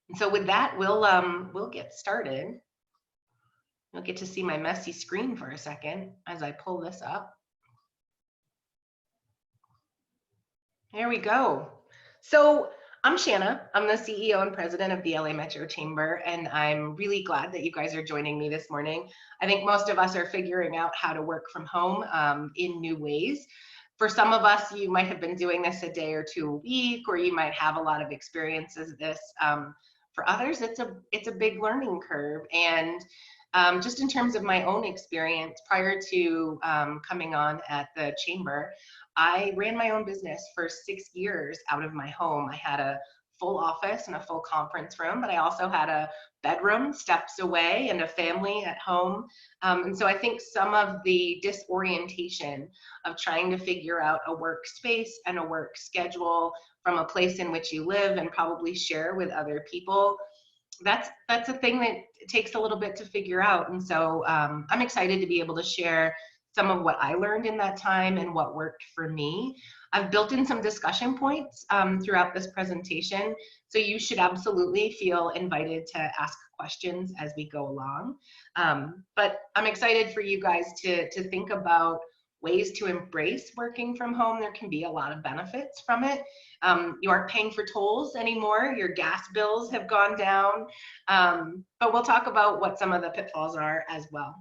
And so with that, we'll get started. You'll get to see my messy screen for a second as I pull this up. There we go. So I'm Shanna. I'm the CEO and president of the LA Metro Chamber, and I'm really glad that you guys are joining me this morning. I think most of us are figuring out how to work from home in new ways. For some of us, you might have been doing this a day or two a week, or you might have a lot of experiences with this. For others, it's a big learning curve. And just in terms of my own experience, prior to coming on at the chamber, I ran my own business for 6 years out of my home. I had a full office and a full conference room, but I also had a bedroom steps away and a family at home. And so I think some of the disorientation of trying to figure out a workspace and a work schedule from a place in which you live and probably share with other people, that's a thing that takes a little bit to figure out. And so I'm excited to be able to share some of what I learned in that time and what worked for me. I've built in some discussion points throughout this presentation, so you should absolutely feel invited to ask questions as we go along. But I'm excited for you guys to think about ways to embrace working from home. There can be a lot of benefits from it. You aren't paying for tolls anymore. Your gas bills have gone down. But we'll talk about what some of the pitfalls are as well.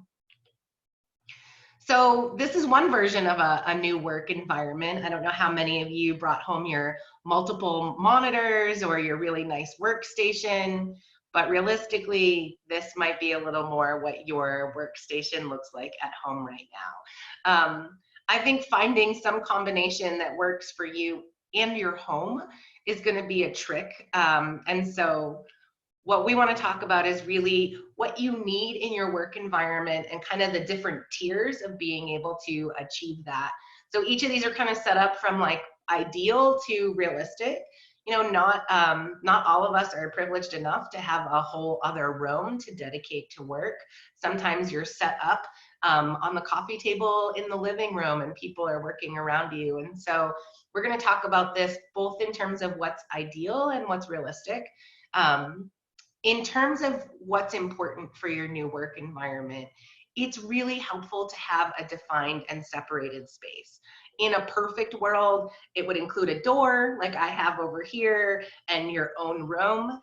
So this is one version of a new work environment. I don't know how many of you brought home your multiple monitors or your really nice workstation, but realistically, this might be a little more what your workstation looks like at home right now. I think finding some combination that works for you and your home is going to be a trick. And so what we want to talk about is really what you need in your work environment and kind of the different tiers of being able to achieve that. So each of these are kind of set up from like ideal to realistic. You know, not all of us are privileged enough to have a whole other room to dedicate to work. Sometimes you're set up on the coffee table in the living room and people are working around you. And so we're going to talk about this both in terms of what's ideal and what's realistic. In terms of what's important for your new work environment, it's really helpful to have a defined and separated space. In a perfect world, it would include a door like I have over here and your own room.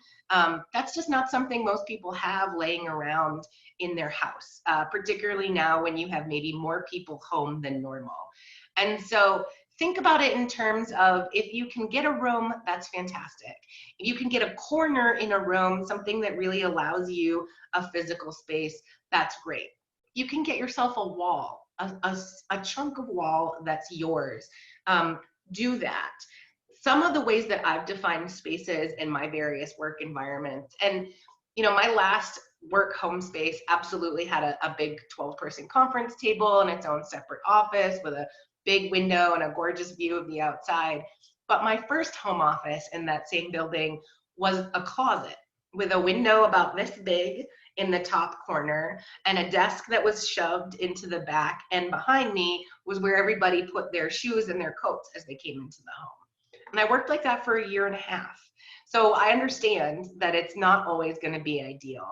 That's just not something most people have laying around in their house, particularly now when you have maybe more people home than normal. And so think about it in terms of if you can get a room, that's fantastic. If you can get a corner in a room, something that really allows you a physical space, that's great. You can get yourself a wall, a chunk of wall that's yours. Do that. Some of the ways that I've defined spaces in my various work environments, and you know, my last work home space absolutely had a big 12-person conference table and its own separate office with a big window and a gorgeous view of the outside. But my first home office in that same building was a closet with a window about this big in the top corner and a desk that was shoved into the back. And behind me was where everybody put their shoes and their coats as they came into the home. And I worked like that for a year and a half. So I understand that it's not always going to be ideal.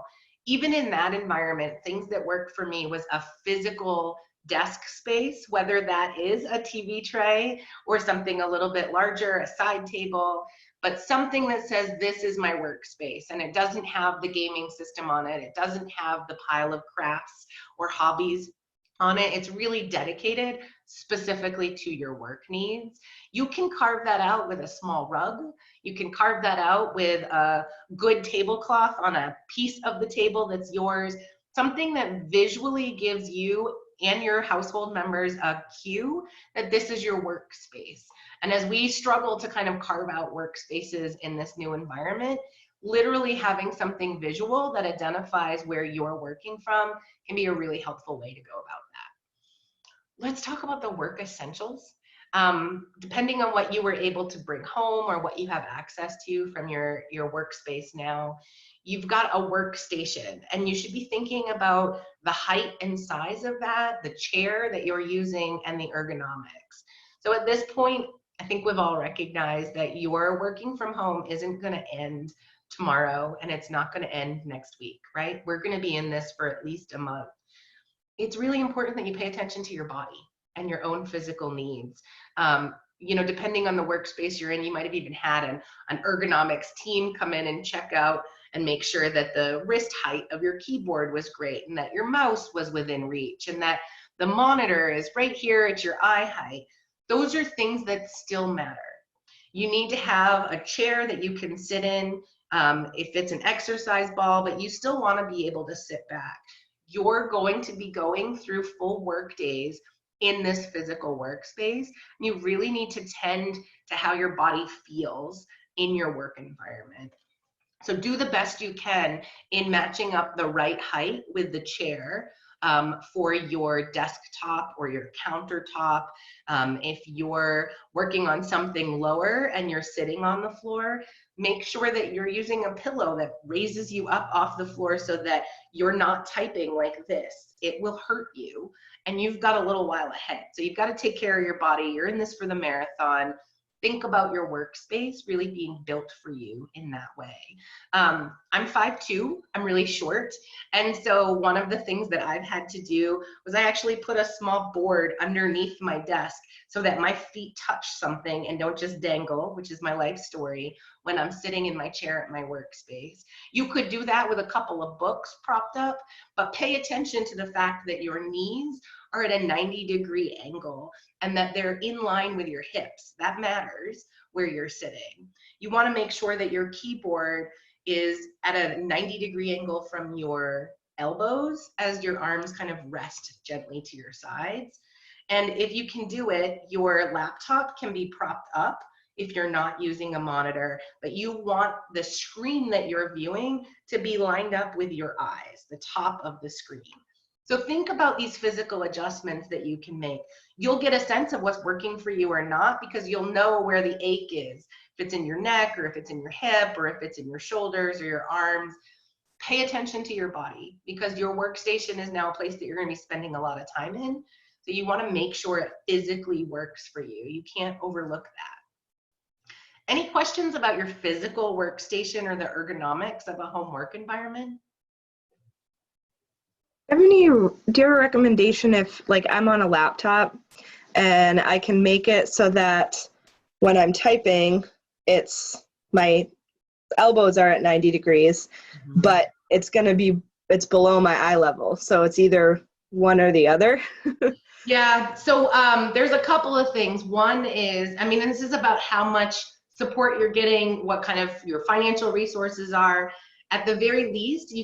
Even in that environment, things that worked for me was a physical desk space, whether that is a TV tray or something a little bit larger, a side table, but something that says this is my workspace and it doesn't have the gaming system on it. It doesn't have the pile of crafts or hobbies on it. It's really dedicated specifically to your work needs. You can carve that out with a small rug. You can carve that out with a good tablecloth on a piece of the table that's yours, something that visually gives you and your household members a cue that this is your workspace. And as we struggle to kind of carve out workspaces in this new environment, literally having something visual that identifies where you're working from can be a really helpful way to go about that. Let's talk about the work essentials. Depending on what you were able to bring home or what you have access to from your workspace now, you've got a workstation and you should be thinking about the height and size of that, the chair that you're using, and the ergonomics. So at this point, I think we've all recognized that your working from home isn't going to end tomorrow, and it's not going to end next week, right? We're going to be in this for at least a month. It's really important that you pay attention to your body and your own physical needs. You know, depending on the workspace you're in, you might have even had an ergonomics team come in and check out and make sure that the wrist height of your keyboard was great and that your mouse was within reach and that the monitor is right here at your eye height. Those are things that still matter. You need to have a chair that you can sit in, if it's an exercise ball, but you still want to be able to sit back. You're going to be going through full work days in this physical workspace. You really need to tend to how your body feels in your work environment. So do the best you can in matching up the right height with the chair for your desktop or your countertop. If you're working on something lower and you're sitting on the floor, make sure that you're using a pillow that raises you up off the floor so that you're not typing like this. It will hurt you, and you've got a little while ahead. So you've got to take care of your body. You're in this for the marathon. Think about your workspace really being built for you in that way. I'm 5'2", I'm really short. And so one of the things that I've had to do was I actually put a small board underneath my desk so that my feet touch something and don't just dangle, which is my life story, when I'm sitting in my chair at my workspace. You could do that with a couple of books propped up, but pay attention to the fact that your knees are at a 90-degree angle and that they're in line with your hips. That matters where you're sitting. You want to make sure that your keyboard is at a 90-degree angle from your elbows as your arms kind of rest gently to your sides. And if you can do it, your laptop can be propped up if you're not using a monitor, but you want the screen that you're viewing to be lined up with your eyes, the top of the screen. So think about these physical adjustments that you can make. You'll get a sense of what's working for you or not because you'll know where the ache is. If it's in your neck or if it's in your hip or if it's in your shoulders or your arms, pay attention to your body because your workstation is now a place that you're going to be spending a lot of time in. So you want to make sure it physically works for you. You can't overlook that. Any questions about your physical workstation or the ergonomics of a home work environment? Do you have a recommendation if, like, I'm on a laptop and I can make it so that when I'm typing, my elbows are at 90 degrees, but it's below my eye level. So it's either one or the other. Yeah, so there's a couple of things. One is, I mean, this is about how much support you're getting, what kind of your financial resources are. At the very least,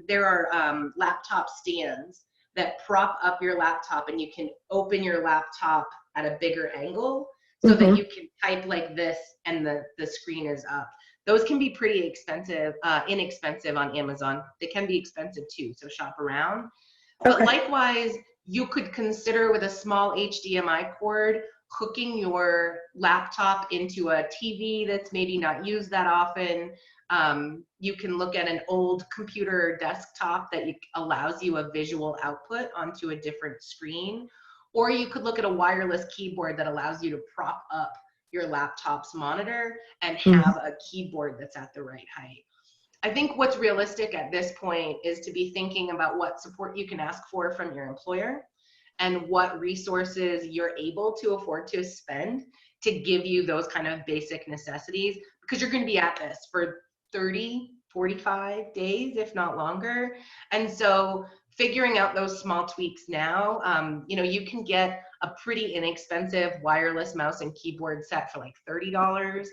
there are laptop stands that prop up your laptop and you can open your laptop at a bigger angle so that you can type like this and the screen is up. Those can be pretty inexpensive on Amazon. They can be expensive too, so shop around. But likewise, you could consider with a small HDMI cord hooking your laptop into a TV that's maybe not used that often. You can look at an old computer or desktop that allows you a visual output onto a different screen. Or you could look at a wireless keyboard that allows you to prop up your laptop's monitor and have a keyboard that's at the right height. I think what's realistic at this point is to be thinking about what support you can ask for from your employer and what resources you're able to afford to spend to give you those kind of basic necessities, because you're going to be at this for 30, 45 days, if not longer. And so figuring out those small tweaks now, you can get a pretty inexpensive wireless mouse and keyboard set for like $30.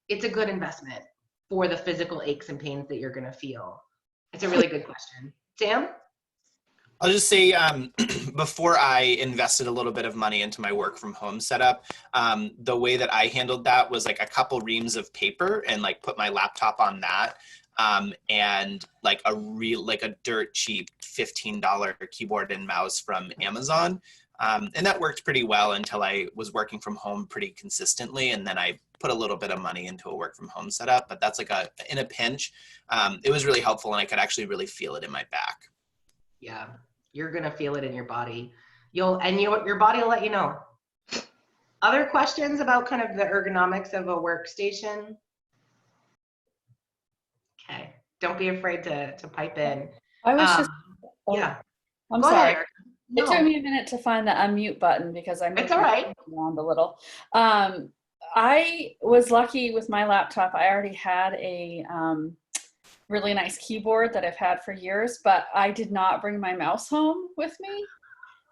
It's a good investment for the physical aches and pains that you're going to feel. It's a really good question. Sam? I'll just say, before I invested a little bit of money into my work from home setup, the way that I handled that was like a couple reams of paper and like put my laptop on that, and like a dirt cheap $15 keyboard and mouse from Amazon. And that worked pretty well until I was working from home pretty consistently. And then I put a little bit of money into a work from home setup, but that's like in a pinch. It was really helpful and I could actually really feel it in my back. Yeah, you're gonna feel it in your body. Your body will let you know. Other questions about kind of the ergonomics of a workstation? Okay. Don't be afraid to pipe in. I was Um, just, oh, yeah, I'm go ahead, sorry. Erica. It took No, me a minute to find the unmute button because I it's moved all my right. phone around a little. Um, I was lucky with my laptop. I already had a really nice keyboard that I've had for years, but I did not bring my mouse home with me.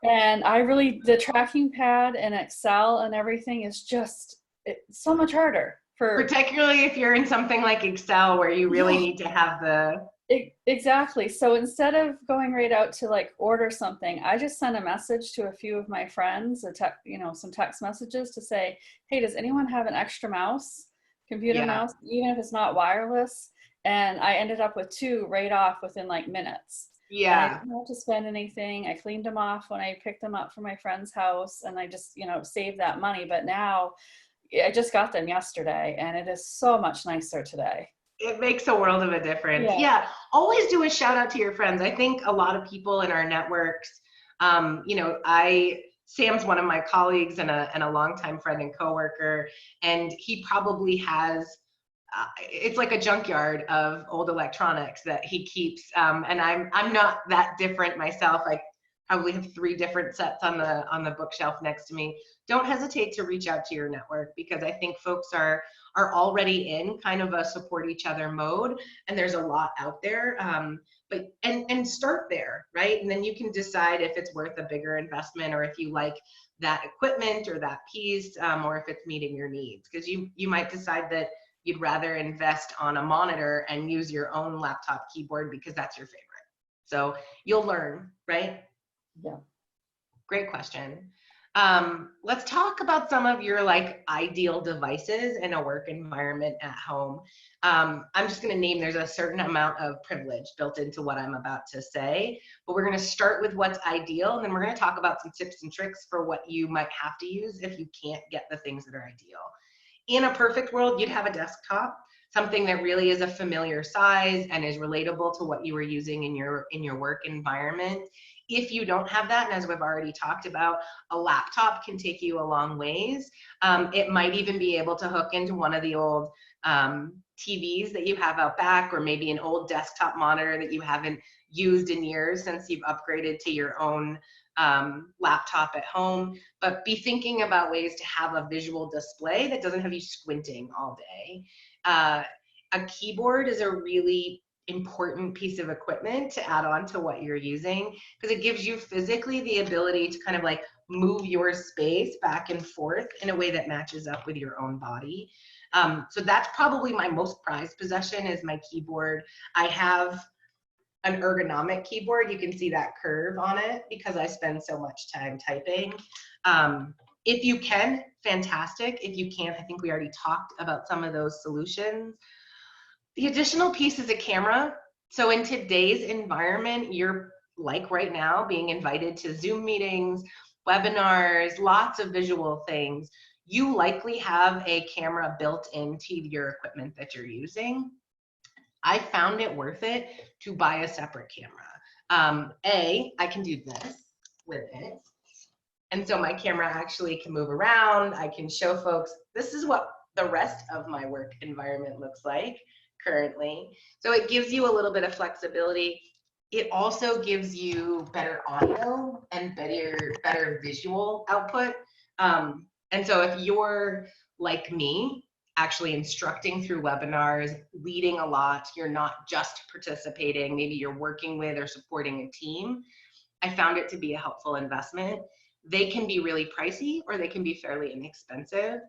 And I really, the tracking pad and Excel and everything is just so much harder for. Particularly if you're in something like Excel where you really Yeah. need to have the, Exactly. So instead of going right out to like order something, I just sent a message to a few of my friends, some text messages to say, hey, does anyone have an extra mouse, computer yeah, mouse, even if it's not wireless? And I ended up with 2 right off within like minutes. And I yeah. didn't have to spend anything. I cleaned them off when I picked them up from my friend's house, and I just, saved that money. But now I just got them yesterday, and it is so much nicer today. It makes a world of a difference. Yeah. Yeah, always do a shout out to your friends. I think a lot of people in our networks, Sam's one of my colleagues and a longtime friend and coworker, and he probably has, it's like a junkyard of old electronics that he keeps. And I'm not that different myself. I probably have 3 different sets on the bookshelf next to me. Don't hesitate to reach out to your network, because I think folks are already in kind of a support each other mode, and there's a lot out there. But start there, right? And then you can decide if it's worth a bigger investment, or if you like that equipment or that piece, or if it's meeting your needs. Because you might decide that you'd rather invest on a monitor and use your own laptop keyboard because that's your favorite. So you'll learn, right? Yeah. Great question. Let's talk about some of your ideal devices in a work environment at home. I'm just going to name, there's a certain amount of privilege built into what I'm about to say, but we're going to start with what's ideal, and then we're going to talk about some tips and tricks for what you might have to use if you can't get the things that are ideal. In a perfect world, you'd have a desktop, something that really is a familiar size and is relatable to what you were using in your work environment. If you don't have that, and as we've already talked about, a laptop can take you a long ways. It might even be able to hook into one of the old TVs that you have out back, or maybe an old desktop monitor that you haven't used in years since you've upgraded to your own laptop at home. But be thinking about ways to have a visual display that doesn't have you squinting all day. A keyboard is a really important piece of equipment to add on to what you're using, because it gives you physically the ability to kind of move your space back and forth in a way that matches up with your own body. So that's probably my most prized possession, is my keyboard. I have an ergonomic keyboard. You can see that curve on it because I spend so much time typing. If you can, fantastic. If you can't, I think we already talked about some of those solutions. The additional piece is a camera. So in today's environment, you're right now being invited to Zoom meetings, webinars, lots of visual things. You likely have a camera built into your equipment that you're using. I found it worth it to buy a separate camera. I can do this with it. And so my camera actually can move around. I can show folks, this is what the rest of my work environment looks like currently. So it gives you a little bit of flexibility. It also gives you better audio and better visual output. And so if you're like me, actually instructing through webinars, leading a lot, you're not just participating, maybe you're working with or supporting a team, I found it to be a helpful investment. They can be really pricey, or they can be fairly inexpensive.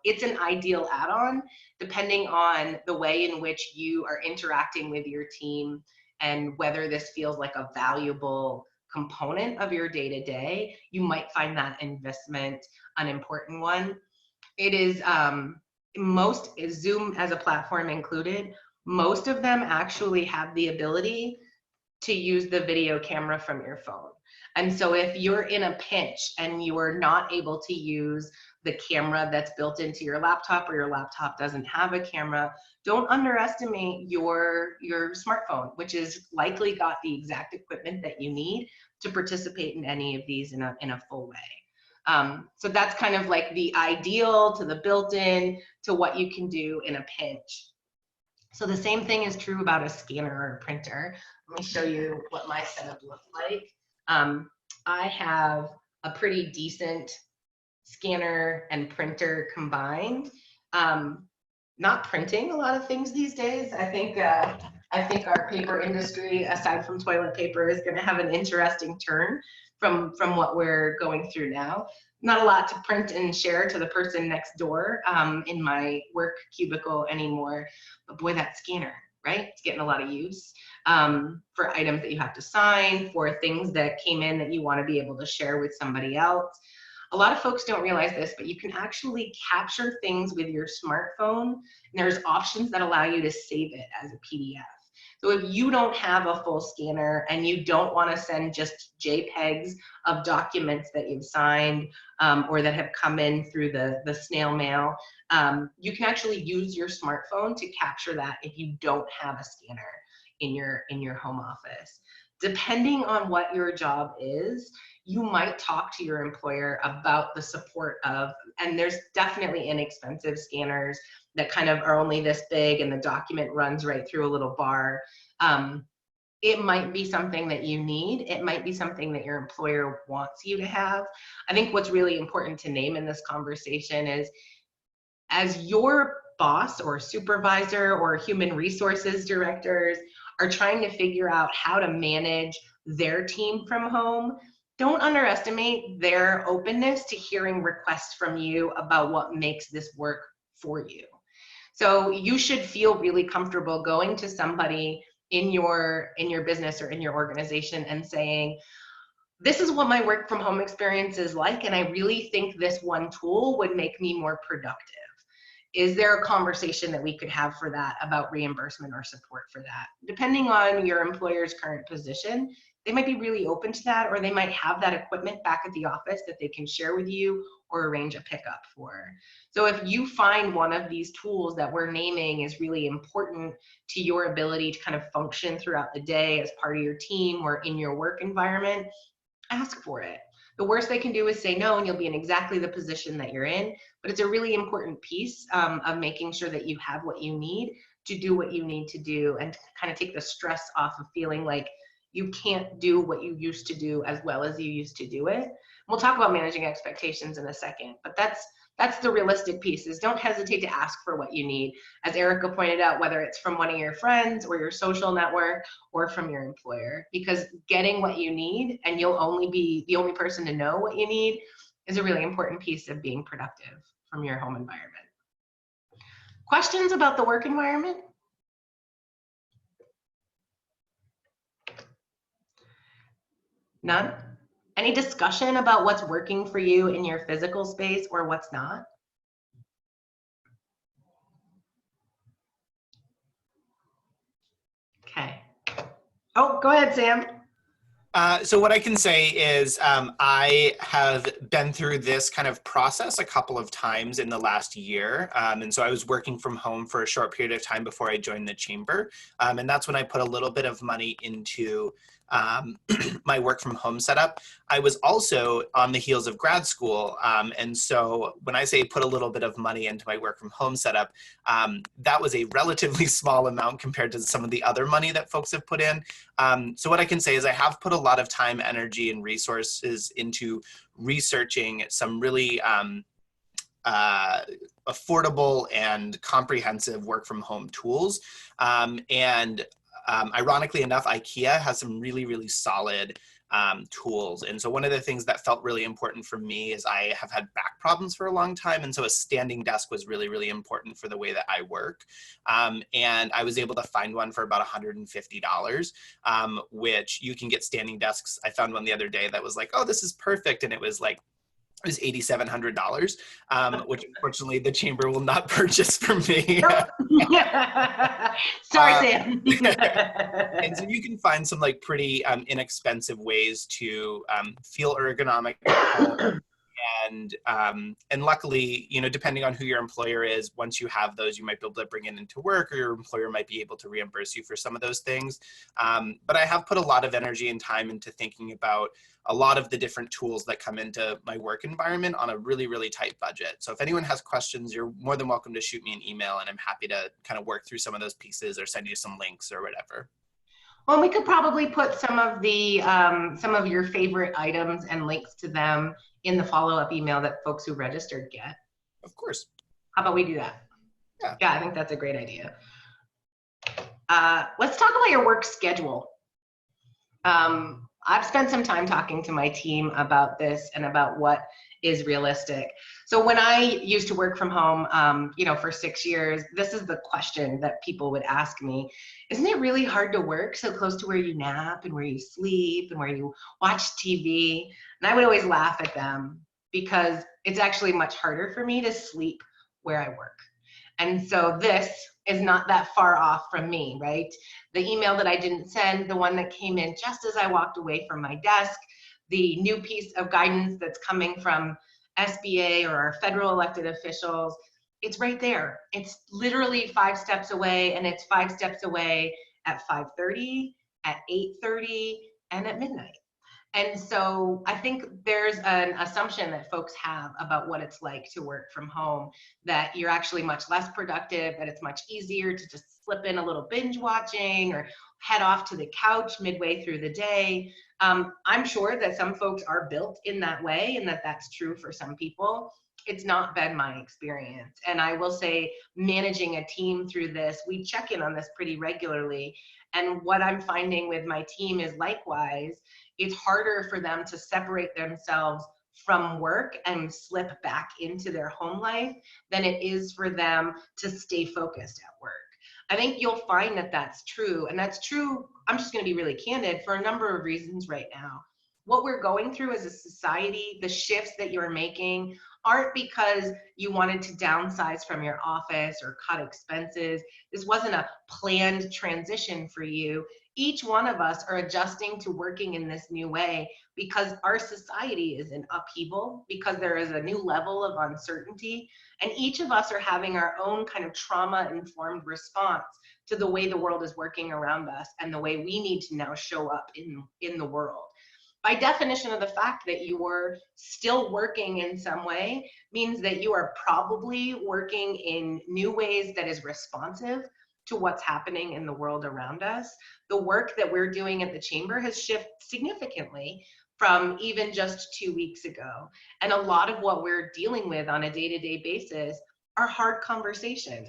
It's an ideal add-on depending on the way in which you are interacting with your team and whether this feels like a valuable component of your day-to-day. You might find that investment an important one. It is most is Zoom as a platform included. Most of them actually have the ability to use the video camera from your phone. And so if you're in a pinch and you are not able to use the camera that's built into your laptop, or your laptop doesn't have a camera, don't underestimate your smartphone, which is likely got the exact equipment that you need to participate in any of these in a full way. So that's kind of like the ideal to the built-in to what you can do in a pinch. So the same thing is true about a scanner or a printer. Let me show you what my setup looks like. I have a pretty decent scanner and printer combined. Not printing a lot of things these days. I think our paper industry, aside from toilet paper, is going to have an interesting turn from what we're going through now. Not a lot to print and share to the person next door in my work cubicle anymore. But boy, that scanner, right? It's getting a lot of use for items that you have to sign, for things that came in that you want to be able to share with somebody else. A lot of folks don't realize this, but you can actually capture things with your smartphone. And there's options that allow you to save it as a PDF. So if you don't have a full scanner and you don't want to send just JPEGs of documents that you've signed or that have come in through the snail mail, you can actually use your smartphone to capture that if you don't have a scanner in your home office. Depending on what your job is, you might talk to your employer about the support of, and there's definitely inexpensive scanners that kind of are only this big and the document runs right through a little bar. It might be something that you need. It might be something that your employer wants you to have. I think what's really important to name in this conversation is, as your boss or supervisor or human resources directors are trying to figure out how to manage their team from home, don't underestimate their openness to hearing requests from you about what makes this work for you. So you should feel really comfortable going to somebody in your business or in your organization and saying, this is what my work from home experience is like, and I really think this one tool would make me more productive. Is there a conversation that we could have for that about reimbursement or support for that? Depending on your employer's current position, they might be really open to that, or they might have that equipment back at the office that they can share with you or arrange a pickup for. So if you find one of these tools that we're naming is really important to your ability to kind of function throughout the day as part of your team or in your work environment, ask for it. The worst they can do is say no, and you'll be in exactly the position that you're in. But it's a really important piece of making sure that you have what you need to do what you need to do, and to kind of take the stress off of feeling like you can't do what you used to do as well as you used to do it. We'll talk about managing expectations in a second, but that's the realistic piece, is don't hesitate to ask for what you need. As Erica pointed out, whether it's from one of your friends or your social network or from your employer, because getting what you need, and you'll only be the only person to know what you need, is a really important piece of being productive from your home environment. Questions about the work environment? None? Any discussion about what's working for you in your physical space or what's not? Okay. Oh, go ahead, Sam. So what I can say is I have been through this kind of process a couple of times in the last year. And so I was working from home for a short period of time before I joined the chamber. And that's when I put a little bit of money into my work from home setup. I was also on the heels of grad school. And so when I say put a little bit of money into my work from home setup, that was a relatively small amount compared to some of the other money that folks have put in. So what I can say is I have put a lot of time, energy, and resources into researching some really affordable and comprehensive work from home tools. Ironically enough, IKEA has some really, really solid tools. And so one of the things that felt really important for me is I have had back problems for a long time. And so a standing desk was really, really important for the way that I work. And I was able to find one for about $150, which you can get standing desks. I found one the other day that was like, oh, this is perfect. And it was $8,700, which unfortunately the chamber will not purchase for me. Sorry, Sam. And so you can find some pretty inexpensive ways to feel ergonomic And luckily, you know, depending on who your employer is, once you have those, you might be able to bring it into work, or your employer might be able to reimburse you for some of those things. But I have put a lot of energy and time into thinking about a lot of the different tools that come into my work environment on a really, really tight budget. So if anyone has questions, you're more than welcome to shoot me an email, and I'm happy to kind of work through some of those pieces or send you some links or whatever. Well, we could probably put some of your favorite items and links to them in the follow-up email that folks who registered get. Of course. How about we do that? Yeah. Yeah, I think that's a great idea. Let's talk about your work schedule. I've spent some time talking to my team about this and about what is realistic. So when I used to work from home, you know, for 6 years, this is the question that people would ask me. Isn't it really hard to work so close to where you nap and where you sleep and where you watch TV? And I would always laugh at them, because it's actually much harder for me to sleep where I work. And so this is not that far off from me, right? The email that I didn't send, the one that came in just as I walked away from my desk, the new piece of guidance that's coming from SBA or our federal elected officials, it's right there. It's literally 5 steps away, and it's 5 steps away at 5:30, at 8:30, and at midnight. And so I think there's an assumption that folks have about what it's like to work from home, that you're actually much less productive, that it's much easier to just slip in a little binge watching or head off to the couch midway through the day. I'm sure that some folks are built in that way, and that that's true for some people. It's not been my experience. And I will say, managing a team through this, we check in on this pretty regularly. And what I'm finding with my team is likewise, it's harder for them to separate themselves from work and slip back into their home life than it is for them to stay focused at work. I think you'll find that that's true. And that's true, I'm just going to be really candid, for a number of reasons right now. What we're going through as a society, the shifts that you're making, aren't because you wanted to downsize from your office or cut expenses. This wasn't a planned transition for you. Each one of us are adjusting to working in this new way because our society is in upheaval, because there is a new level of uncertainty, and each of us are having our own kind of trauma-informed response to the way the world is working around us and the way we need to now show up in the world. By definition of the fact that you are still working in some way means that you are probably working in new ways that is responsive to what's happening in the world around us. The work that we're doing at the Chamber has shifted significantly from even just 2 weeks ago. And a lot of what we're dealing with on a day-to-day basis are hard conversations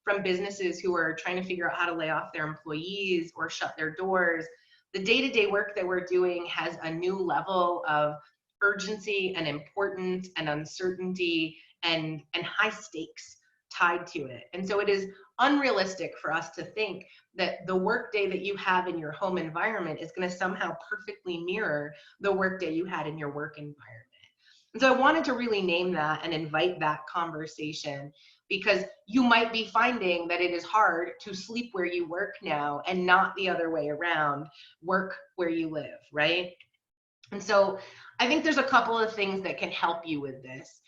from businesses who are trying to figure out how to lay off their employees or shut their doors. The day-to-day work that we're doing has a new level of urgency and importance and uncertainty and high stakes tied to it. And so it is unrealistic for us to think that the workday that you have in your home environment is going to somehow perfectly mirror the workday you had in your work environment. And so I wanted to really name that and invite that conversation, because you might be finding that it is hard to sleep where you work now and not the other way around, work where you live, right? And so I think there's a couple of things that can help you with this.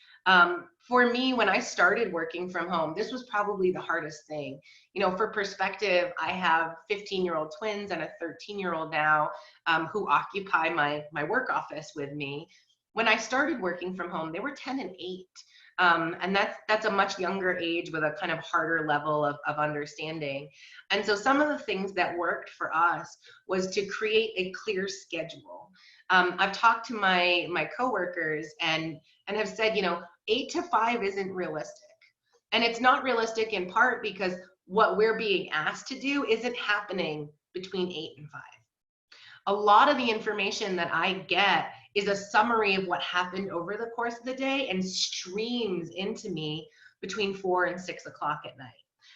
For me, when I started working from home, this was probably the hardest thing. You know, for perspective, I have 15-year-old twins and a 13-year-old now who occupy my work office with me. When I started working from home, they were 10 and 8. And that's a much younger age with a kind of harder level of understanding. And so some of the things that worked for us was to create a clear schedule. I've talked to my coworkers and have said, you know, 8 to 5 isn't realistic. And it's not realistic in part because what we're being asked to do isn't happening between 8 and 5. A lot of the information that I get is a summary of what happened over the course of the day and streams into me between 4 and 6 o'clock at night.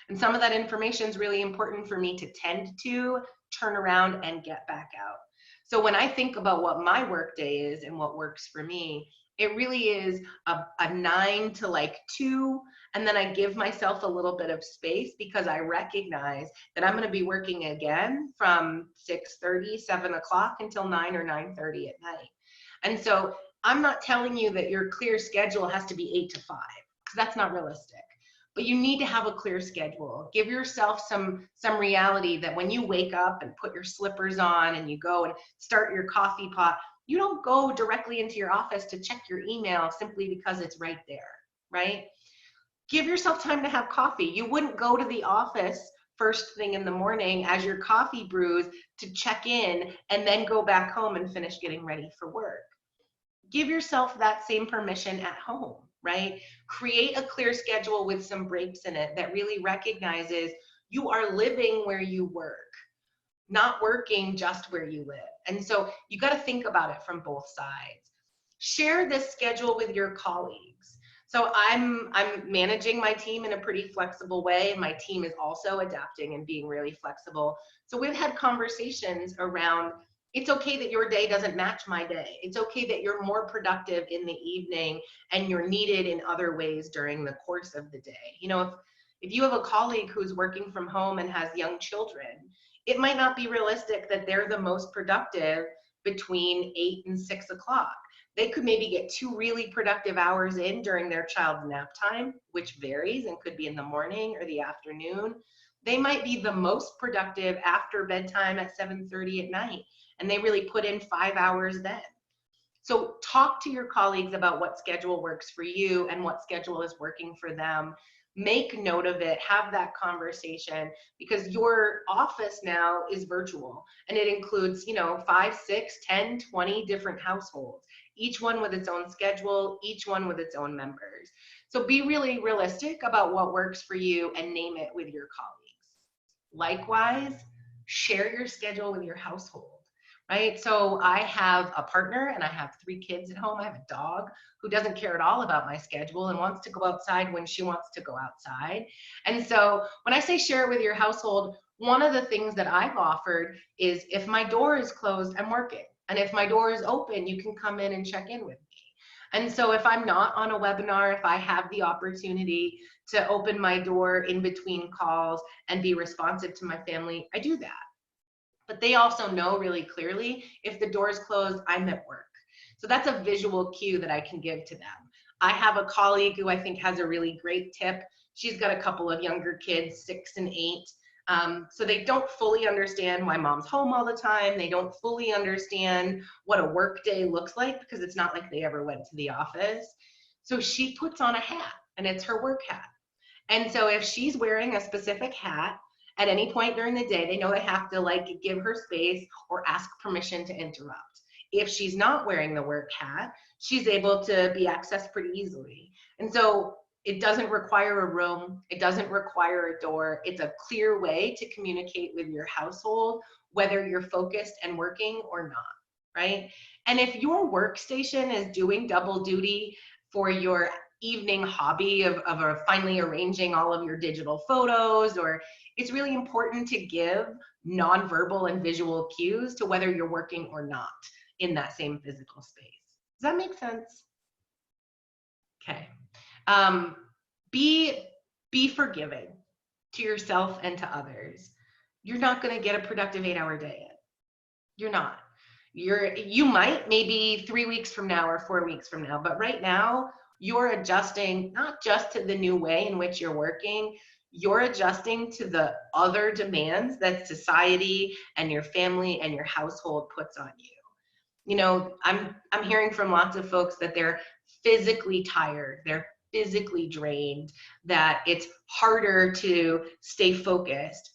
And some of that information is really important for me to tend to, turn around, and get back out. So when I think about what my work day is and what works for me, it really is a 9 to like 2, and then I give myself a little bit of space because I recognize that I'm going to be working again from 6:30, 7 o'clock until 9 or 9:30 at night. And so I'm not telling you that your clear schedule has to be 8 to 5, because that's not realistic. But you need to have a clear schedule. Give yourself some reality that when you wake up and put your slippers on and you go and start your coffee pot, you don't go directly into your office to check your email simply because it's right there, right? Give yourself time to have coffee. You wouldn't go to the office first thing in the morning as your coffee brews to check in and then go back home and finish getting ready for work. Give yourself that same permission at home, right? Create a clear schedule with some breaks in it that really recognizes you are living where you work, not working just where you live. And so you got to think about it from both sides. Share this schedule with your colleagues. So I'm managing my team in a pretty flexible way, and my team is also adapting and being really flexible. So we've had conversations around, it's okay that your day doesn't match my day. It's okay that you're more productive in the evening and you're needed in other ways during the course of the day. You know, if you have a colleague who's working from home and has young children, it might not be realistic that they're the most productive between 8 and 6 o'clock. They could maybe get 2 really productive hours in during their child's nap time, which varies and could be in the morning or the afternoon. They might be the most productive after bedtime at 7:30 at night, and they really put in 5 hours then. So talk to your colleagues about what schedule works for you and what schedule is working for them. Make note of it, have that conversation, because your office now is virtual and it includes, 5, 6, 10, 20 different households, each one with its own schedule, each one with its own members. So be really realistic about what works for you and name it with your colleagues. Likewise, share your schedule with your household. Right? So I have a partner and I have 3 kids at home. I have a dog who doesn't care at all about my schedule and wants to go outside when she wants to go outside. And so when I say share it with your household, one of the things that I've offered is if my door is closed, I'm working. And if my door is open, you can come in and check in with me. And so if I'm not on a webinar, if I have the opportunity to open my door in between calls and be responsive to my family, I do that. But they also know really clearly if the door is closed, I'm at work. So that's a visual cue that I can give to them. I have a colleague who I think has a really great tip. She's got a couple of younger kids, 6 and 8. So they don't fully understand why mom's home all the time. They don't fully understand what a work day looks like because it's not like they ever went to the office. So she puts on a hat and it's her work hat. And so if she's wearing a specific hat, at any point during the day, they know they have to give her space or ask permission to interrupt. If she's not wearing the work hat, she's able to be accessed pretty easily. And so it doesn't require a room. It doesn't require a door. It's a clear way to communicate with your household, whether you're focused and working or not, right? And if your workstation is doing double duty for your evening hobby of finally arranging all of your digital photos, or it's really important to give nonverbal and visual cues to whether you're working or not in that same physical space. Does that make sense? Okay. Be forgiving to yourself and to others. You're not going to get a productive 8-hour day in. You're not. You might maybe 3 weeks from now or 4 weeks from now, but right now you're adjusting not just to the new way in which you're working, you're adjusting to the other demands that society and your family and your household puts on you. I'm hearing from lots of folks that they're physically tired, they're physically drained, that it's harder to stay focused.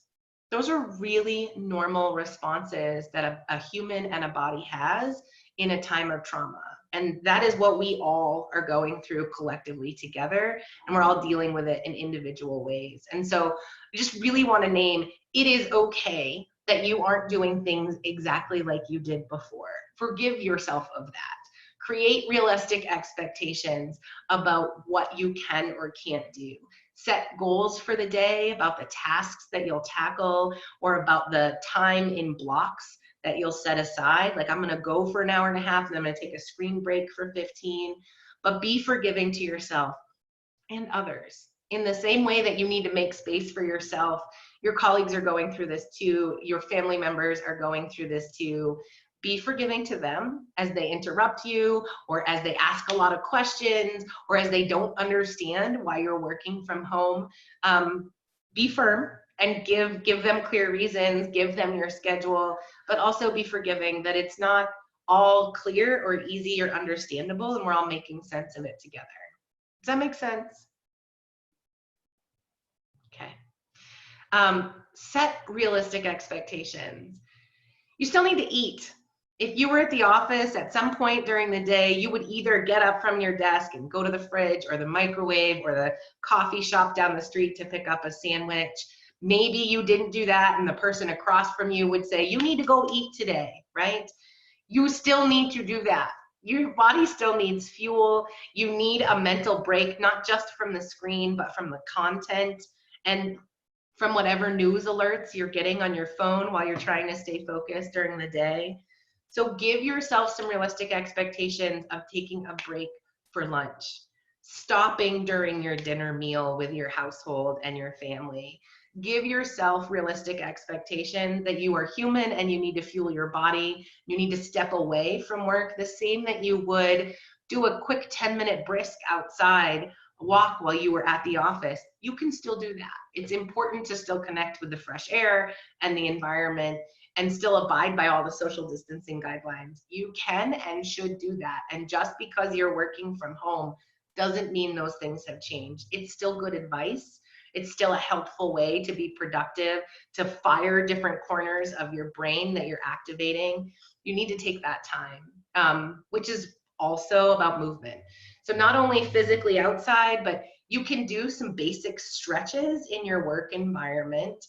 Those are really normal responses that a human and a body has in a time of trauma. And that is what we all are going through collectively together, and we're all dealing with it in individual ways. And so I just really want to name, it is okay that you aren't doing things exactly like you did before. Forgive yourself of that. Create realistic expectations about what you can or can't do. Set goals for the day about the tasks that you'll tackle or about the time in blocks that you'll set aside. Like, I'm going to go for an hour and a half and I'm going to take a screen break for 15. But be forgiving to yourself and others. In the same way that you need to make space for yourself, your colleagues are going through this too. Your family members are going through this too. be forgiving to them as they interrupt you, or as they ask a lot of questions, or as they don't understand why you're working from home. Be firm and give them clear reasons, give them your schedule, but also be forgiving that it's not all clear or easy or understandable, and we're all making sense of it together. Does that make sense? Okay. Set realistic expectations. You still need to eat. If you were at the office at some point during the day, you would either get up from your desk and go to the fridge or the microwave or the coffee shop down the street to pick up a sandwich. Maybe you didn't do that and the person across from you would say, you need to go eat today, right? You still need to do that. Your body still needs fuel. You need a mental break, not just from the screen, but from the content and from whatever news alerts you're getting on your phone while you're trying to stay focused during the day. So give yourself some realistic expectations of taking a break for lunch, stopping during your dinner meal with your household and your family. Give yourself realistic expectations that you are human and you need to fuel your body. You need to step away from work the same that you would do a quick 10-minute brisk outside walk while you were at the office. You can still do that. It's important to still connect with the fresh air and the environment and still abide by all the social distancing guidelines. You can and should do that. And just because you're working from home doesn't mean those things have changed. It's still good advice. It's still a helpful way to be productive, to fire different corners of your brain that you're activating. You need to take that time, which is also about movement. So not only physically outside, but you can do some basic stretches in your work environment.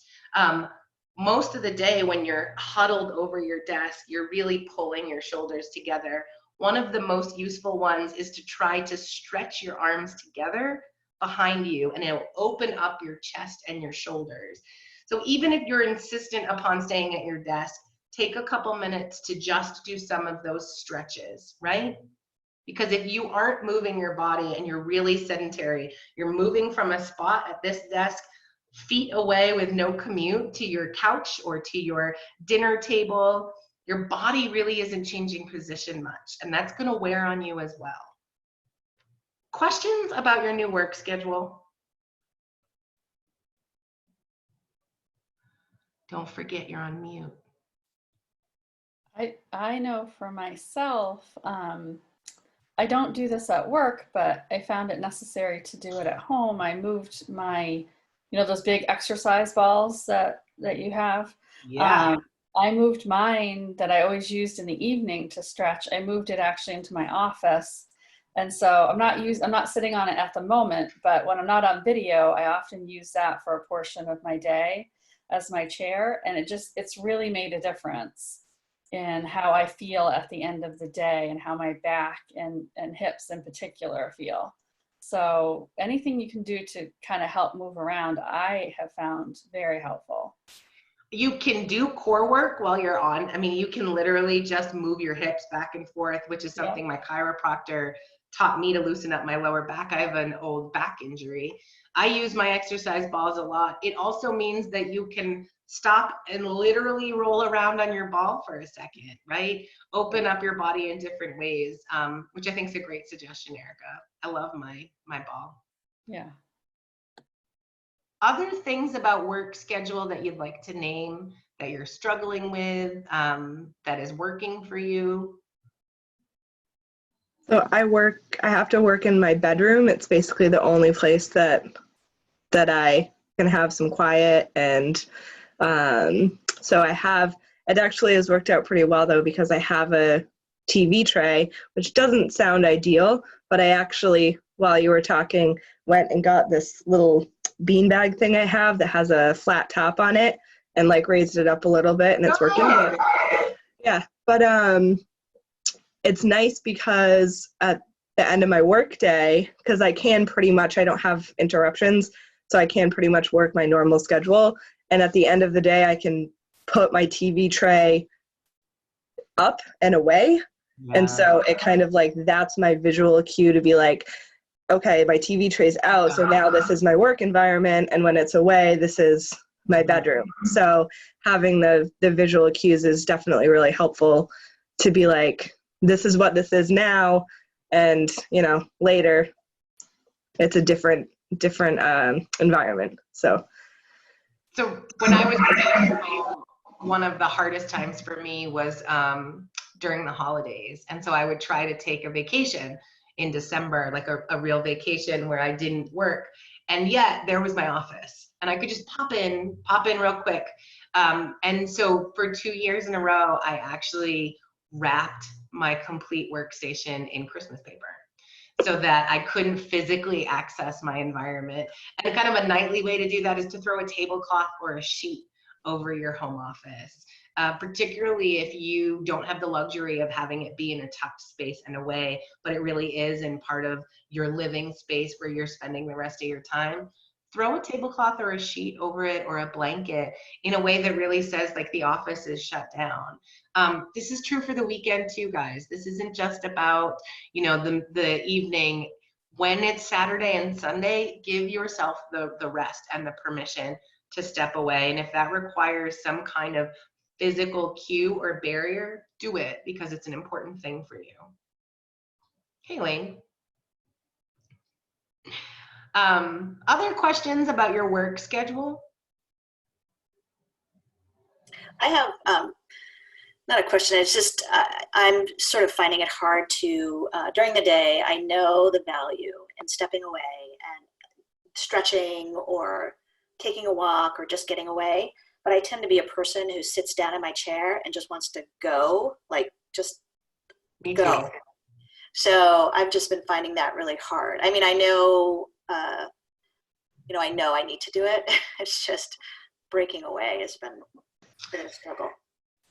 Most of the day when you're huddled over your desk, you're really pulling your shoulders together. One of the most useful ones is to try to stretch your arms together behind you, and it'll open up your chest and your shoulders. So even if you're insistent upon staying at your desk, take a couple minutes to just do some of those stretches, right? Because if you aren't moving your body and you're really sedentary, you're moving from a spot at this desk feet away with no commute to your couch or to your dinner table, your body really isn't changing position much, and that's going to wear on you as well. Questions about your new work schedule? Don't forget you're on mute. I know for myself, I don't do this at work, but I found it necessary to do it at home. I moved my, those big exercise balls that you have. Yeah. I moved mine that I always used in the evening to stretch. I moved it actually into my office. And so I'm not sitting on it at the moment, but when I'm not on video, I often use that for a portion of my day as my chair. And it's really made a difference in how I feel at the end of the day and how my back and hips in particular feel. So anything you can do to kind of help move around, I have found very helpful. You can do core work while you're on. I mean, you can literally just move your hips back and forth, which is something my chiropractor taught me to loosen up my lower back. I have an old back injury. I use my exercise balls a lot. It also means that you can stop and literally roll around on your ball for a second, right? Open up your body in different ways, which I think is a great suggestion, Erica. I love my ball. Yeah. Other things about work schedule that you'd like to name that you're struggling with, that is working for you? So I have to work in my bedroom. It's basically the only place that I can have some quiet. And so it actually has worked out pretty well though, because I have a TV tray, which doesn't sound ideal, but I actually, while you were talking, went and got this little beanbag thing I have that has a flat top on it and raised it up a little bit, and it's working. Yeah, but it's nice because at the end of my work day, because I don't have interruptions, so I can pretty much work my normal schedule. And at the end of the day, I can put my TV tray up and away. Yeah. And so it kind of that's my visual cue to be okay, my TV tray's out, so now this is my work environment, and when it's away, this is my bedroom. So having the visual cues is definitely really helpful to be like, this is what this is now, and later it's a different environment. So when I was preparing for you, one of the hardest times for me was during the holidays. And so I would try to take a vacation in December, like a real vacation where I didn't work. And yet there was my office and I could just pop in real quick. And so for 2 years in a row, I actually wrapped my complete workstation in Christmas paper so that I couldn't physically access my environment. And kind of a nightly way to do that is to throw a tablecloth or a sheet over your home office, particularly if you don't have the luxury of having it be in a tucked space and away, but it really is in part of your living space where you're spending the rest of your time. Throw a tablecloth or a sheet over it or a blanket in a way that really says like the office is shut down. This is true for the weekend too, guys. This isn't just about, the evening. When it's Saturday and Sunday, give yourself the rest and the permission to step away. And if that requires some kind of physical cue or barrier, do it because it's an important thing for you. Hey, Lane. Other questions about your work schedule? I have not a question. It's just I'm sort of finding it hard to, during the day, I know the value in stepping away and stretching or taking a walk or just getting away. But I tend to be a person who sits down in my chair and just wants to go, like just Me go. too. So I've just been finding that really hard. I mean, I know I need to do it. It's just breaking away has been a struggle.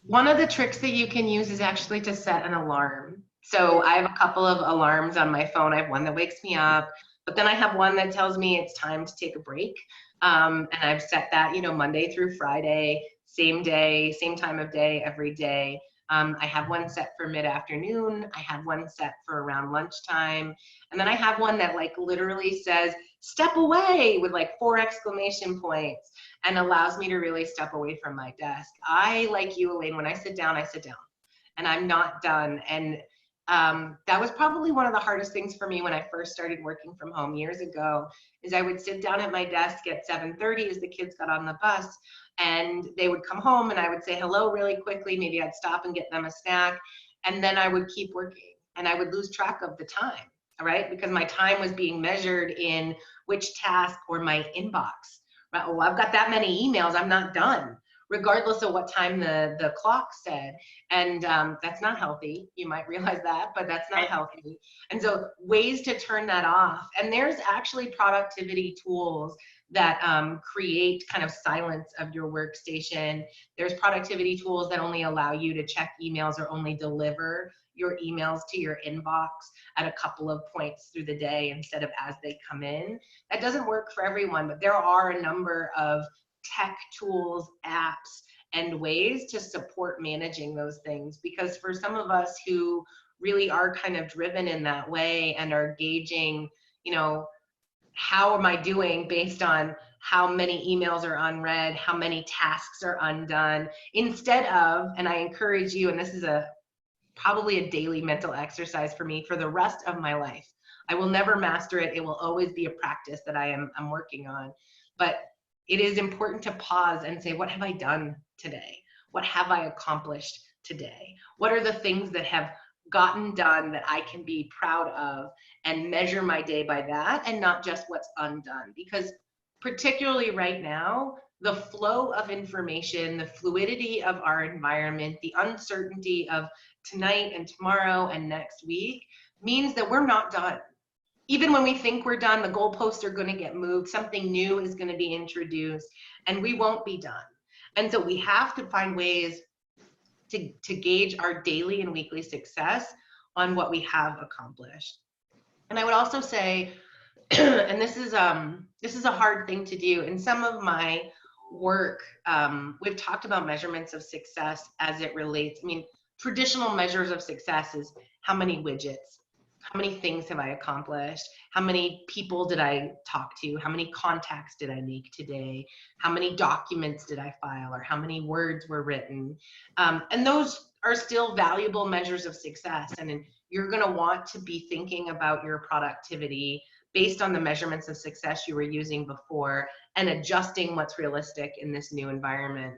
One of the tricks that you can use is actually to set an alarm. So I have a couple of alarms on my phone. I have one that wakes me up, but then I have one that tells me it's time to take a break. And I've set that, Monday through Friday, same day, same time of day, every day. I have one set for mid-afternoon. I have one set for around lunchtime. And then I have one that like literally says, step away with like 4 exclamation points and allows me to really step away from my desk. I, like you, Elaine, when I sit down and I'm not done. And that was probably one of the hardest things for me when I first started working from home years ago, is I would sit down at my desk at 7:30 as the kids got on the bus, and they would come home and I would say hello really quickly. Maybe I'd stop and get them a snack, and then I would keep working and I would lose track of the time, all right? Because my time was being measured in which task or my inbox. Right? Oh, I've got that many emails, I'm not done, regardless of what time the clock said. And that's not healthy. You might realize that, but that's not healthy. And so ways to turn that off. And there's actually productivity tools that create kind of silence of your workstation. There's productivity tools that only allow you to check emails or only deliver your emails to your inbox at a couple of points through the day instead of as they come in. That doesn't work for everyone, but there are a number of tech tools, apps, and ways to support managing those things. Because for some of us who really are kind of driven in that way and are gauging, how am I doing based on how many emails are unread, how many tasks are undone, instead of, and I encourage you, and this is probably a daily mental exercise for me for the rest of my life. I will never master it. It will always be a practice that I'm working on. But it is important to pause and say, what have I done today? What have I accomplished today? What are the things that have gotten done that I can be proud of, and measure my day by that and not just what's undone? Because particularly right now, the flow of information, the fluidity of our environment, the uncertainty of tonight and tomorrow and next week means that we're not done. Even when we think we're done, the goalposts are going to get moved, something new is going to be introduced, and we won't be done. And so we have to find ways to gauge our daily and weekly success on what we have accomplished. And I would also say, and this is a hard thing to do. In some of my work, we've talked about measurements of success as it relates. I mean, traditional measures of success is how many widgets, how many things have I accomplished? How many people did I talk to? How many contacts did I make today? How many documents did I file? Or how many words were written? And those are still valuable measures of success. And you're going to want to be thinking about your productivity based on the measurements of success you were using before and adjusting what's realistic in this new environment.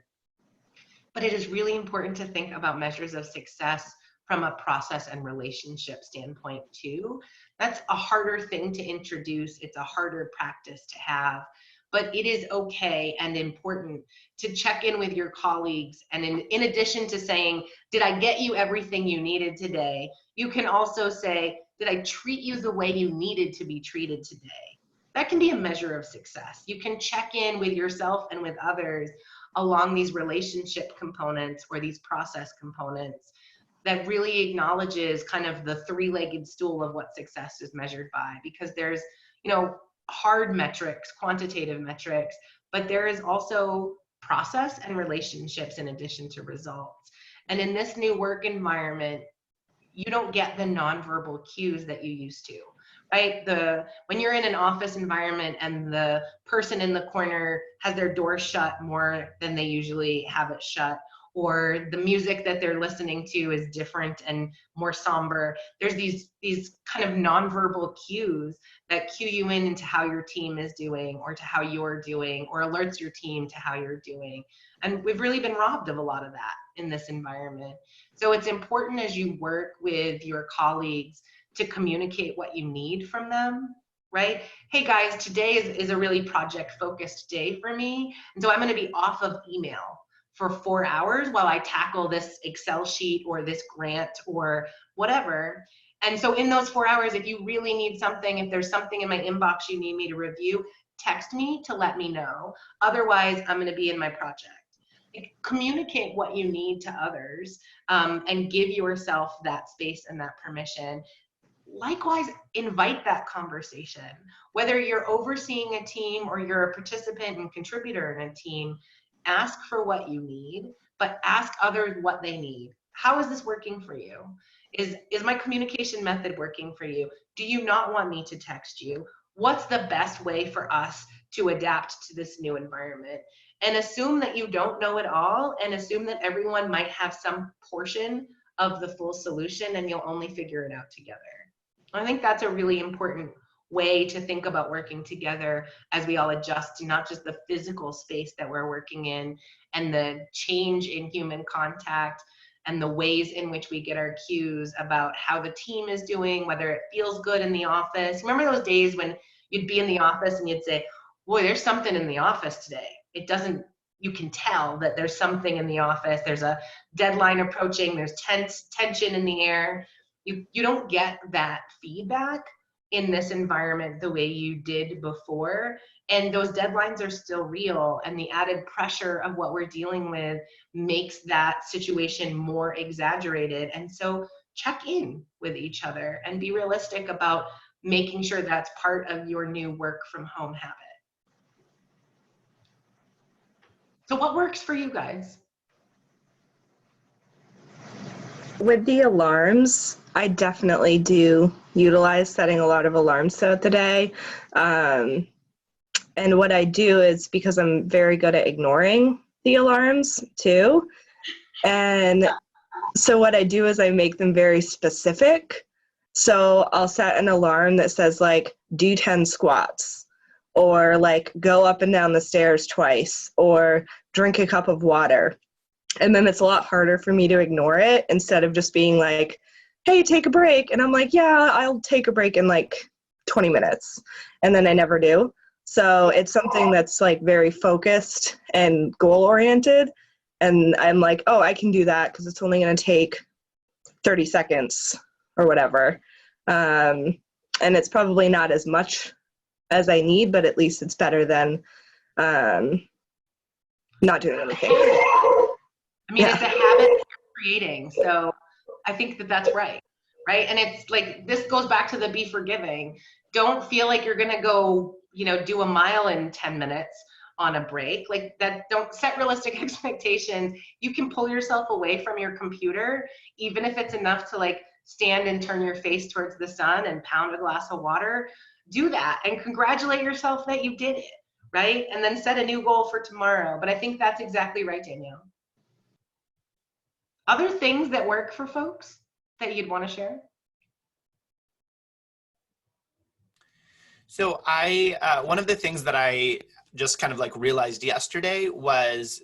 But it is really important to think about measures of success from a process and relationship standpoint too. That's a harder thing to introduce. It's a harder practice to have, but it is okay and important to check in with your colleagues. And in addition to saying, did I get you everything you needed today? You can also say, did I treat you the way you needed to be treated today? That can be a measure of success. You can check in with yourself and with others along these relationship components or these process components that really acknowledges kind of the three-legged stool of what success is measured by. Because there's, hard metrics, quantitative metrics, but there is also process and relationships in addition to results. And in this new work environment, you don't get the nonverbal cues that you used to, right? When you're in an office environment and the person in the corner has their door shut more than they usually have it shut, or the music that they're listening to is different and more somber, there's these kind of nonverbal cues that cue you into how your team is doing or to how you're doing, or alerts your team to how you're doing. And we've really been robbed of a lot of that in this environment. So it's important as you work with your colleagues to communicate what you need from them, right? Hey guys, today is a really project focused day for me. And so I'm gonna be off of email for 4 hours while I tackle this Excel sheet or this grant or whatever. And so in those 4 hours, if you really need something, if there's something in my inbox you need me to review, text me to let me know. Otherwise, I'm gonna be in my project. Communicate what you need to others and give yourself that space and that permission. Likewise, invite that conversation. Whether you're overseeing a team or you're a participant and contributor in a team, ask for what you need, but ask others what they need. How is this working for you? Is my communication method working for you? Do you not want me to text you? What's the best way for us to adapt to this new environment? And assume that you don't know it all, and assume that everyone might have some portion of the full solution and you'll only figure it out together. I think that's a really important way to think about working together as we all adjust to not just the physical space that we're working in and the change in human contact and the ways in which we get our cues about how the team is doing, whether it feels good in the office. Remember those days when you'd be in the office and you'd say, boy, there's something in the office today. You can tell that there's something in the office. There's a deadline approaching. There's tension in the air. You don't get that feedback in this environment the way you did before. And those deadlines are still real. And the added pressure of what we're dealing with makes that situation more exaggerated. And so check in with each other and be realistic about making sure that's part of your new work from home habit. So what works for you guys? With the alarms, I definitely do utilize setting a lot of alarms throughout the day. And what I do is, because I'm very good at ignoring the alarms too. And so what I do is I make them very specific. So I'll set an alarm that says like, do 10 squats, or like go up and down the stairs twice, or drink a cup of water. And then it's a lot harder for me to ignore it instead of just being like, hey, take a break. And I'm like, yeah, I'll take a break in like 20 minutes. And then I never do. So it's something that's like very focused and goal oriented. And I'm like, oh, I can do that because it's only going to take 30 seconds or whatever. And it's probably not as much as I need, but at least it's better than not doing anything. I mean, It's a habit that you're creating. So I think that that's right? And it's like, this goes back to the be forgiving. Don't feel like you're going to go, do a mile in 10 minutes on a break. Like that, don't set realistic expectations. You can pull yourself away from your computer, even if it's enough to like stand and turn your face towards the sun and pound a glass of water. Do that and congratulate yourself that you did it, right? And then set a new goal for tomorrow. But I think that's exactly right, Danielle. Other things that work for folks that you'd want to share? So one of the things that I just kind of like realized yesterday was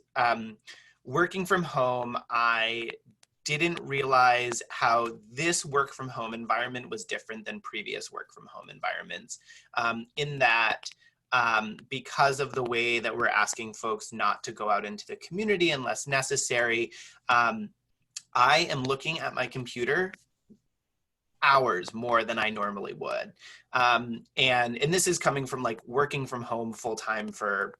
working from home. I didn't realize how this work from home environment was different than previous work from home environments, in that because of the way that we're asking folks not to go out into the community unless necessary, I am looking at my computer hours more than I normally would. And this is coming from like working from home full time for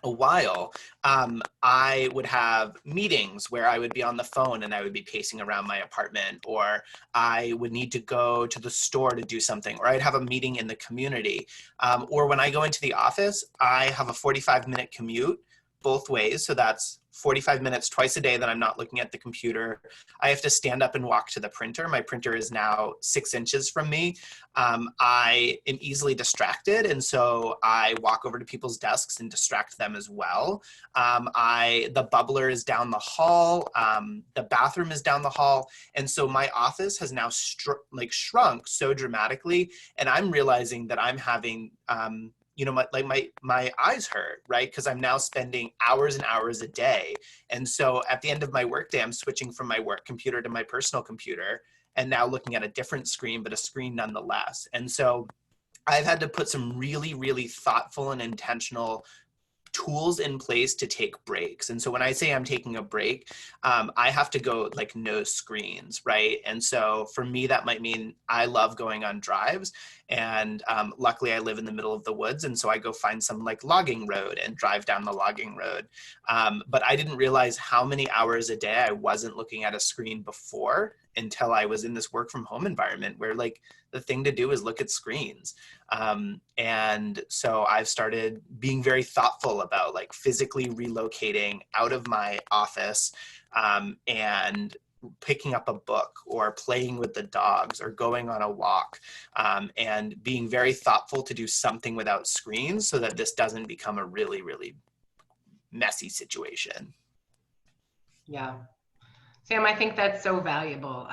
a while. I would have meetings where I would be on the phone and I would be pacing around my apartment, or I would need to go to the store to do something, or I'd have a meeting in the community. Or when I go into the office, I have a 45-minute commute both ways. So that's 45 minutes twice a day that I'm not looking at the computer. I have to stand up and walk to the printer. My printer is now 6 inches from me. I am easily distracted, and so I walk over to people's desks and distract them as well. The bubbler is down the hall. The bathroom is down the hall. And so my office has now shrunk so dramatically, and I'm realizing that I'm having my eyes hurt, right? Because I'm now spending hours and hours a day. And so at the end of my workday, I'm switching from my work computer to my personal computer, and now looking at a different screen, but a screen nonetheless. And so I've had to put some really, really thoughtful and intentional tools in place to take breaks. And so when I say I'm taking a break, I have to go like no screens, right? And so for me, that might mean I love going on drives. And luckily I live in the middle of the woods. And so I go find some like logging road and drive down the logging road. But I didn't realize how many hours a day I wasn't looking at a screen before, until I was in this work from home environment where like the thing to do is look at screens. And so I've started being very thoughtful about like physically relocating out of my office, and picking up a book or playing with the dogs or going on a walk, and being very thoughtful to do something without screens so that this doesn't become a really, really messy situation. Yeah. Sam, I think that's so valuable.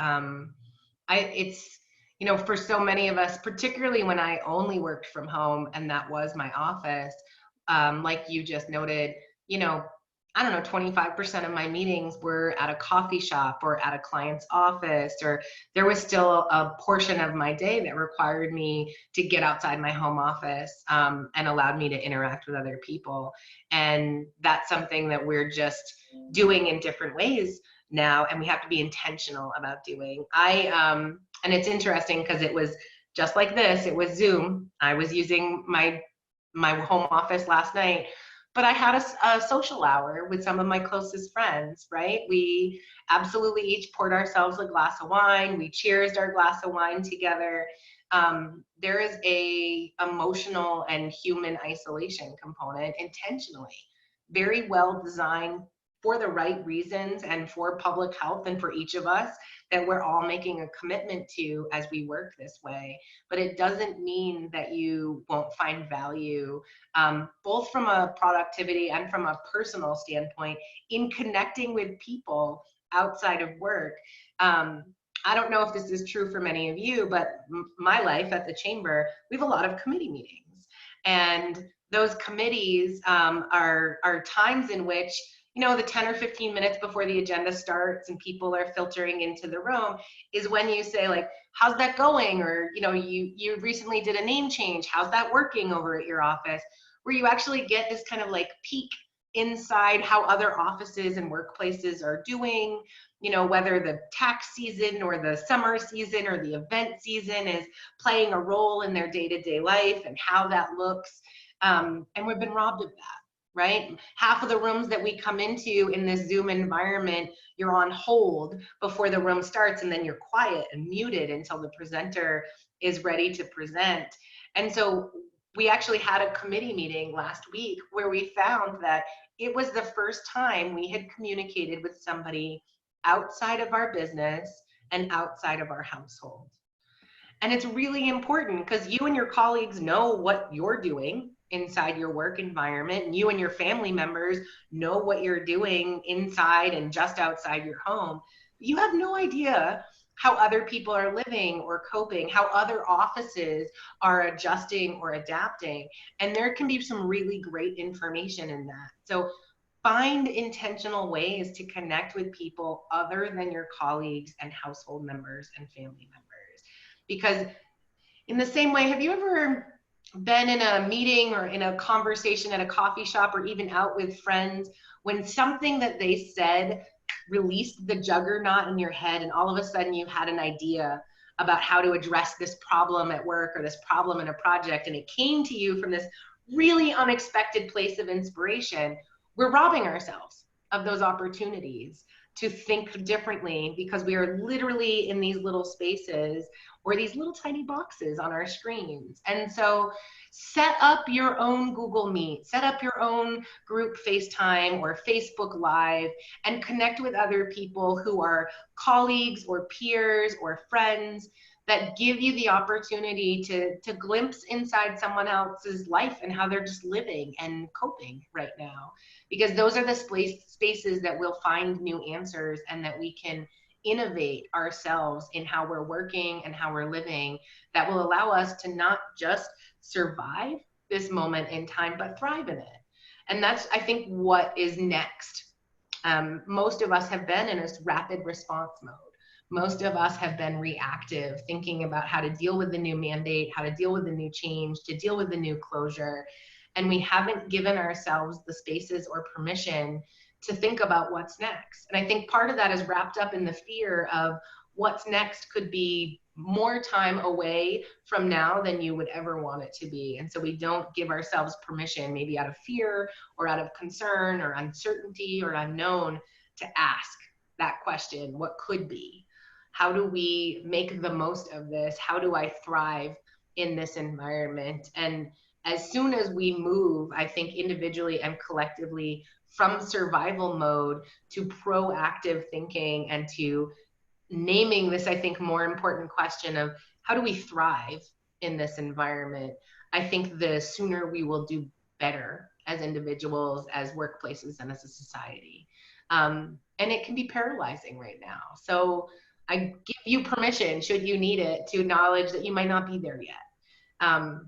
For so many of us, particularly when I only worked from home and that was my office, like you just noted, I don't know, 25% of my meetings were at a coffee shop or at a client's office, or there was still a portion of my day that required me to get outside my home office, and allowed me to interact with other people. And that's something that we're just doing in different ways now, and we have to be intentional about doing. And it's interesting because it was just like this. It was Zoom. I was using my home office last night, but I had a social hour with some of my closest friends, right? We absolutely each poured ourselves a glass of wine. We cheersed our glass of wine together. There is a emotional and human isolation component intentionally, very well designed for the right reasons and for public health and for each of us, that we're all making a commitment to as we work this way. But it doesn't mean that you won't find value, both from a productivity and from a personal standpoint, in connecting with people outside of work. I don't know if this is true for many of you, but my life at the chamber, we have a lot of committee meetings. And those committees are times in which, the 10 or 15 minutes before the agenda starts and people are filtering into the room is when you say like, how's that going? Or, you recently did a name change. How's that working over at your office? Where you actually get this kind of like peek inside how other offices and workplaces are doing, whether the tax season or the summer season or the event season is playing a role in their day-to-day life and how that looks. And we've been robbed of that. Right? Half of the rooms that we come into in this Zoom environment, you're on hold before the room starts, and then you're quiet and muted until the presenter is ready to present. And so we actually had a committee meeting last week where we found that it was the first time we had communicated with somebody outside of our business and outside of our household. And it's really important because you and your colleagues know what you're doing inside your work environment, and you and your family members know what you're doing inside and just outside your home. You have no idea how other people are living or coping, how other offices are adjusting or adapting. And there can be some really great information in that. So find intentional ways to connect with people other than your colleagues and household members and family members. Because in the same way, have you ever been in a meeting or in a conversation at a coffee shop or even out with friends when something that they said released the juggernaut in your head, and all of a sudden you had an idea about how to address this problem at work or this problem in a project, and it came to you from this really unexpected place of inspiration? We're robbing ourselves of those opportunities to think differently because we are literally in these little spaces or these little tiny boxes on our screens. And so set up your own Google Meet, set up your own group FaceTime or Facebook Live, and connect with other people who are colleagues or peers or friends that give you the opportunity to glimpse inside someone else's life and how they're just living and coping right now. Because those are the spaces that we'll find new answers and that we can innovate ourselves in how we're working and how we're living, that will allow us to not just survive this moment in time, but thrive in it. And that's, I think, what is next. Most of us have been in a rapid response mode. Most of us have been reactive, thinking about how to deal with the new mandate, how to deal with the new change, to deal with the new closure. And we haven't given ourselves the spaces or permission to think about what's next. And I think part of that is wrapped up in the fear of what's next could be more time away from now than you would ever want it to be. And so we don't give ourselves permission, maybe out of fear or out of concern or uncertainty or unknown, to ask that question, what could be? How do we make the most of this? How do I thrive in this environment? And as soon as we move, I think individually and collectively, from survival mode to proactive thinking and to naming this, I think, more important question of how do we thrive in this environment, I think the sooner we will do better as individuals, as workplaces, and as a society. And it can be paralyzing right now. So I give you permission, should you need it, to acknowledge that you might not be there yet.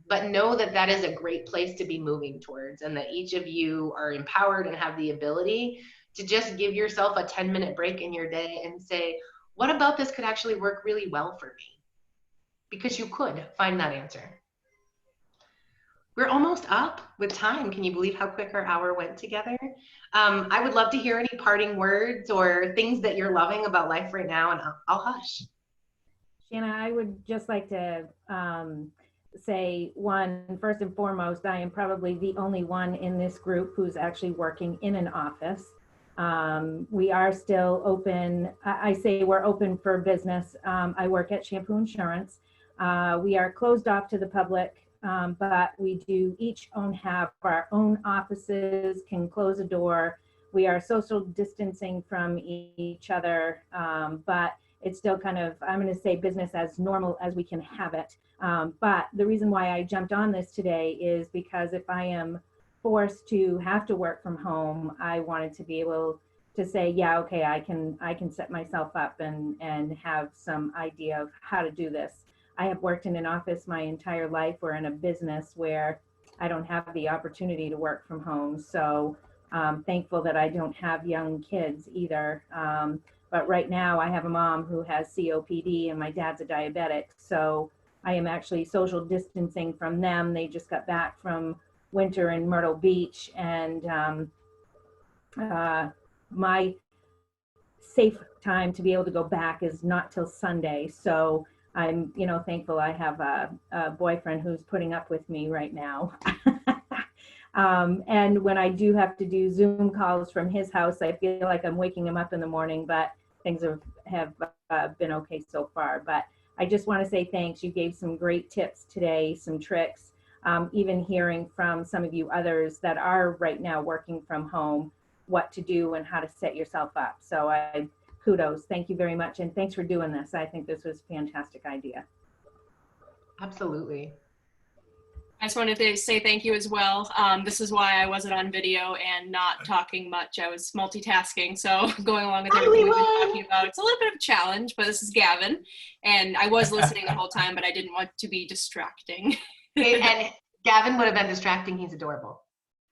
But know that that is a great place to be moving towards, and that each of you are empowered and have the ability to just give yourself a 10-minute break in your day and say, what about this could actually work really well for me? Because you could find that answer. We're almost up with time. Can you believe how quick our hour went together? I would love to hear any parting words or things that you're loving about life right now, and I'll hush. Shanna, I would just like to say, first and foremost, I am probably the only one in this group who's actually working in an office. We are still open. I say we're open for business. I work at Shampoo Insurance. We are closed off to the public, but we do each have our own offices, can close a door. We are social distancing from each other, but it's still kind of, I'm going to say, business as normal as we can have it. But the reason why I jumped on this today is because if I am forced to have to work from home, I wanted to be able to say, yeah, okay, I can set myself up and have some idea of how to do this. I have worked in an office my entire life, or in a business where I don't have the opportunity to work from home. So I'm thankful that I don't have young kids either. But right now I have a mom who has COPD and my dad's a diabetic. So I am actually social distancing from them. They just got back from winter in Myrtle Beach, and my safe time to be able to go back is not till Sunday. So I'm, thankful I have a boyfriend who's putting up with me right now. And when I do have to do Zoom calls from his house, I feel like I'm waking him up in the morning, but things have been okay so far. But I just want to say thanks. You gave some great tips today, some tricks, even hearing from some of you others that are right now working from home, what to do and how to set yourself up. So kudos. Thank you very much. And thanks for doing this. I think this was a fantastic idea. Absolutely. I just wanted to say thank you as well. This is why I wasn't on video and not talking much. I was multitasking, so going along with everything we've been talking about. It's a little bit of a challenge, but this is Gavin, and I was listening the whole time, but I didn't want to be distracting. And Gavin would have been distracting. He's adorable.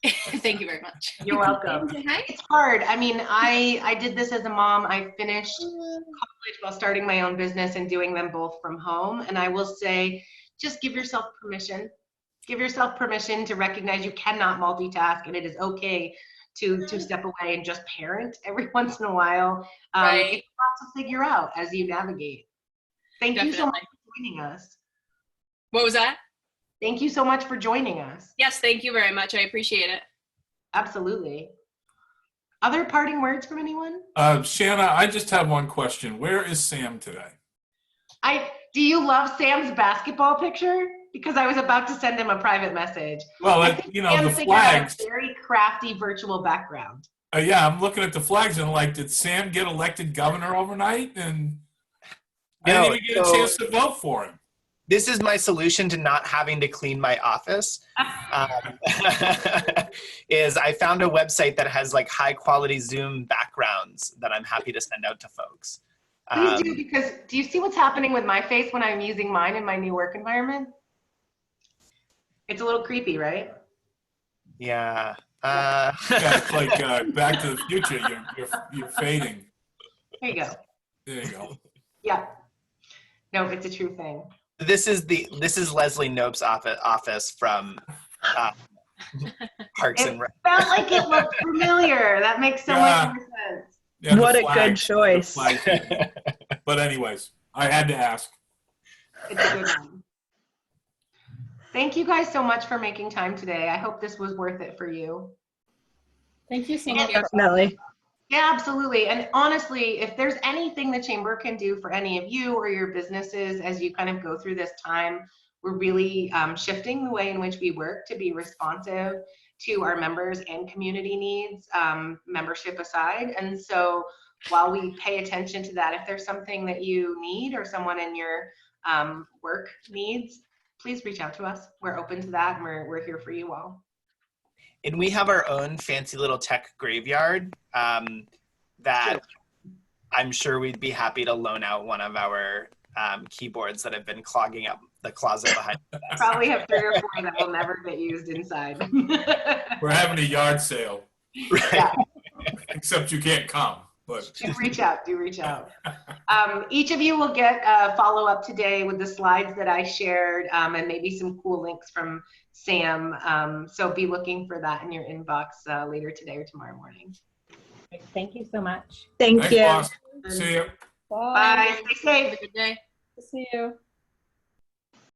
Thank you very much. You're welcome. Hi. It's hard. I mean, I did this as a mom. I finished college while starting my own business and doing them both from home. And I will say, just give yourself permission. Give yourself permission to recognize you cannot multitask, and it is okay to step away and just parent every once in a while. Right. It's a lot to figure out as you navigate. Thank you so much for joining us. What was that? Thank you so much for joining us. Yes, thank you very much. I appreciate it. Absolutely. Other parting words from anyone? Shanna, I just have one question. Where is Sam today? Do you love Sam's basketball picture? Because I was about to send him a private message. Well, Sam the figured flags. out a very crafty virtual background. Yeah, I'm looking at the flags and like, did Sam get elected governor overnight? And I didn't even get a chance to vote for him. This is my solution to not having to clean my office. Is I found a website that has like high quality Zoom backgrounds that I'm happy to send out to folks. Please do, because do you see what's happening with my face when I'm using mine in my new work environment? It's a little creepy, right? Yeah. Yeah, it's like Back to the Future. You're fading. There you go. There you go. Yeah. No, it's a true thing. This is Leslie Knope's office from Parks and Rec. Felt like it looked familiar. That makes so much more sense. Yeah, What a flags, good choice. But anyways, I had to ask. It's a good one. Thank you guys so much for making time today. I hope this was worth it for you. Thank you so Yeah, much. Definitely. Yeah, absolutely. And honestly, if there's anything the Chamber can do for any of you or your businesses as you kind of go through this time, we're really shifting the way in which we work to be responsive to our members and community needs, membership aside. And so while we pay attention to that, if there's something that you need or someone in your work needs, please reach out to us. We're open to that, and we're here for you all. And we have our own fancy little tech graveyard that I'm sure we'd be happy to loan out one of our keyboards that have been clogging up the closet behind us. Probably have 3 or 4 that will never get used inside. We're having a yard sale. Right. Yeah. Except you can't come. But Do reach out. Each of you will get a follow-up today with the slides that I shared and maybe some cool links from Sam. So be looking for that in your inbox later today or tomorrow morning. Thank you so much. Thank thanks, you. boss. See you. Bye. Stay safe. Have a good day. See you.